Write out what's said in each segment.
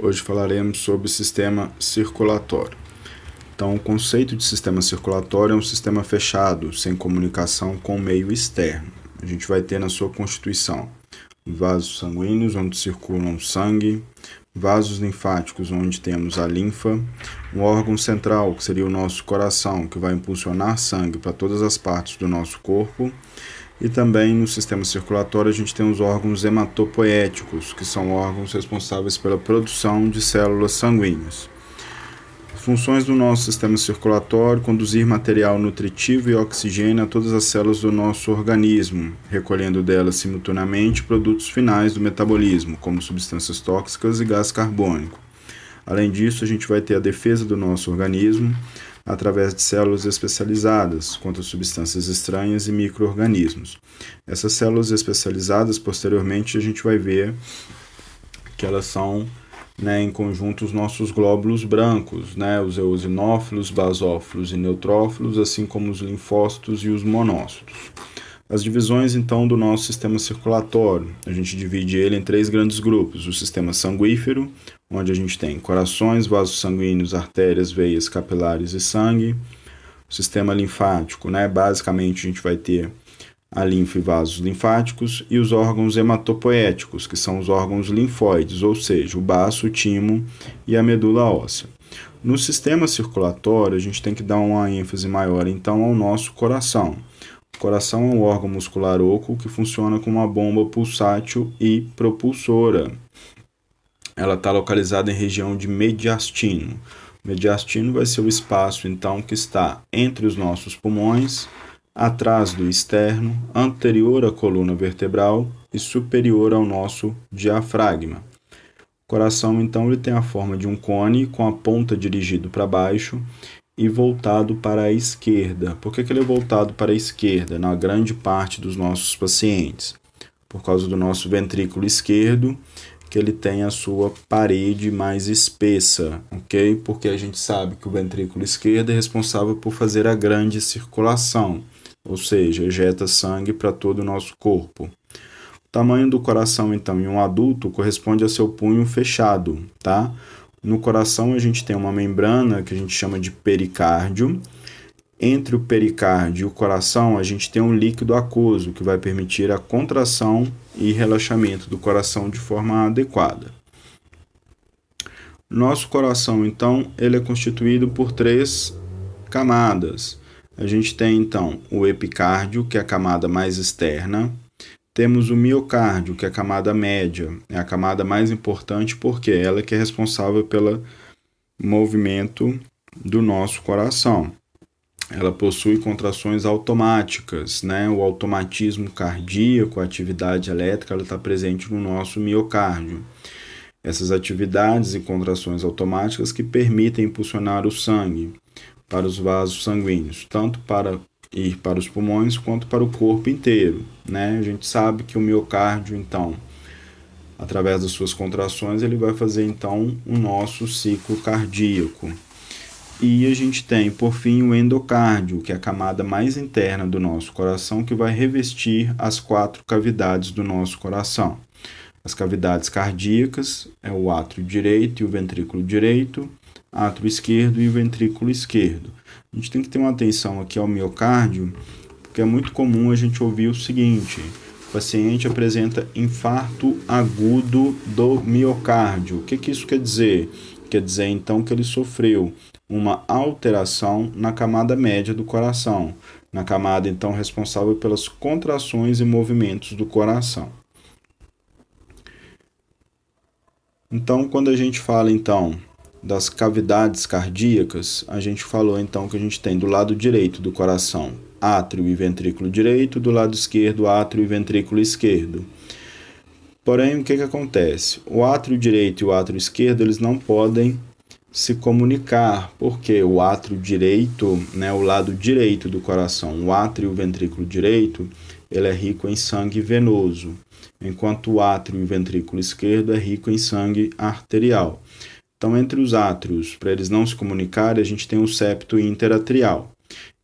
Hoje falaremos sobre o sistema circulatório. Então, o conceito de sistema circulatório é um sistema fechado, sem comunicação com o meio externo. A gente vai ter na sua constituição vasos sanguíneos, onde circulam sangue, vasos linfáticos, onde temos a linfa, um órgão central, que seria o nosso coração, que vai impulsionar sangue para todas as partes do nosso corpo. E também no sistema circulatório a gente tem os órgãos hematopoéticos, que são órgãos responsáveis pela produção de células sanguíneas. Funções do nosso sistema circulatório: conduzir material nutritivo e oxigênio a todas as células do nosso organismo, recolhendo delas simultaneamente produtos finais do metabolismo, como substâncias tóxicas e gás carbônico. Além disso, a gente vai ter a defesa do nosso organismo através de células especializadas contra substâncias estranhas e micro-organismos. Essas células especializadas, posteriormente, a gente vai ver que elas são, em conjunto, os nossos glóbulos brancos, os eosinófilos, basófilos e neutrófilos, assim como os linfócitos e os monócitos. As divisões, então, do nosso sistema circulatório: a gente divide ele em 3 grandes grupos: o sistema sanguífero, onde a gente tem corações, vasos sanguíneos, artérias, veias, capilares e sangue. O sistema linfático, basicamente a gente vai ter a linfa e vasos linfáticos, e os órgãos hematopoéticos, que são os órgãos linfóides, ou seja, o baço, o timo e a medula óssea. No sistema circulatório, a gente tem que dar uma ênfase maior, então, ao nosso coração. O coração é um órgão muscular oco que funciona como uma bomba pulsátil e propulsora. Ela está localizada em região de mediastino. O mediastino vai ser o espaço, então, que está entre os nossos pulmões, atrás do externo, anterior à coluna vertebral e superior ao nosso diafragma. O coração, então, ele tem a forma de um cone com a ponta dirigida para baixo e voltado para a esquerda. Por que ele é voltado para a esquerda na grande parte dos nossos pacientes? Por causa do nosso ventrículo esquerdo, que ele tem a sua parede mais espessa, ok? Porque a gente sabe que o ventrículo esquerdo é responsável por fazer a grande circulação, ou seja, ejeta sangue para todo o nosso corpo. O tamanho do coração, então, em um adulto corresponde a seu punho fechado, tá? No coração a gente tem uma membrana que a gente chama de pericárdio. Entre o pericárdio e o coração a gente tem um líquido aquoso que vai permitir a contração e relaxamento do coração de forma adequada. Nosso coração, então, ele é constituído por 3 camadas. A gente tem, então, o epicárdio, que é a camada mais externa. Temos o miocárdio, que é a camada média, é a camada mais importante porque ela é que é responsável pelo movimento do nosso coração. Ela possui contrações automáticas, o automatismo cardíaco, a atividade elétrica, ela está presente no nosso miocárdio. Essas atividades e contrações automáticas que permitem impulsionar o sangue para os vasos sanguíneos, tanto para ir para os pulmões quanto para o corpo inteiro, A gente sabe que o miocárdio, então, através das suas contrações, ele vai fazer, então, o nosso ciclo cardíaco. E a gente tem, por fim, o endocárdio, que é a camada mais interna do nosso coração, que vai revestir as 4 cavidades do nosso coração. As cavidades cardíacas é o átrio direito e o ventrículo direito, átrio esquerdo e o ventrículo esquerdo. A gente tem que ter uma atenção aqui ao miocárdio, porque é muito comum a gente ouvir o seguinte: o paciente apresenta infarto agudo do miocárdio. O que isso quer dizer? Quer dizer, então, que ele sofreu uma alteração na camada média do coração, na camada, então, responsável pelas contrações e movimentos do coração. Então, quando a gente fala, então, das cavidades cardíacas, a gente falou, então, que a gente tem do lado direito do coração átrio e ventrículo direito, do lado esquerdo átrio e ventrículo esquerdo. Porém, o que acontece? O átrio direito e o átrio esquerdo, eles não podem se comunicar, porque o átrio direito, o lado direito do coração, o átrio e o ventrículo direito, ele é rico em sangue venoso, enquanto o átrio e o ventrículo esquerdo é rico em sangue arterial. Então, entre os átrios, para eles não se comunicarem, a gente tem o septo interatrial.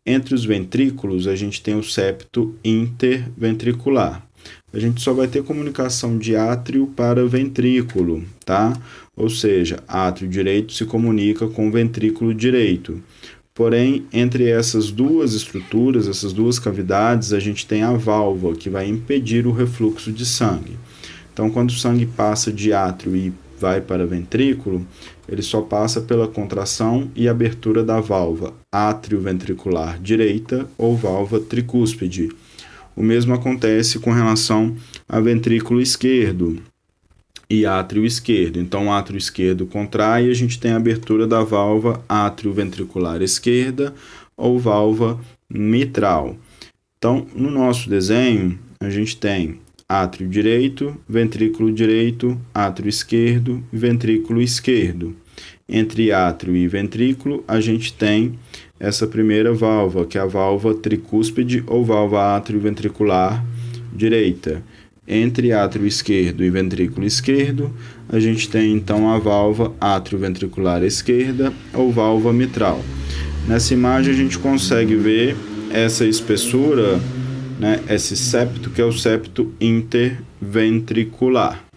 Entre os ventrículos, a gente tem o septo interventricular. a gente só vai ter comunicação de átrio para ventrículo, tá? Ou seja, átrio direito se comunica com o ventrículo direito. Porém, entre essas duas estruturas, essas duas cavidades, a gente tem a válvula, que vai impedir o refluxo de sangue. Então, quando o sangue passa de átrio e vai para ventrículo, ele só passa pela contração e abertura da válvula átrio-ventricular direita ou válvula tricúspide. O mesmo acontece com relação a ventrículo esquerdo e átrio esquerdo. Então, o átrio esquerdo contrai e a gente tem a abertura da válvula átrio-ventricular esquerda ou válvula mitral. Então, no nosso desenho, a gente tem átrio direito, átrio esquerdo e ventrículo esquerdo. Entre átrio e ventrículo, a gente tem essa primeira válvula, que é a válvula tricúspide ou válvula átrio-ventricular direita. Entre átrio esquerdo e ventrículo esquerdo, a gente tem então a válvula átrio-ventricular esquerda ou válvula mitral. Nessa imagem a gente consegue ver essa espessura, né, esse septo, que é o septo interventricular.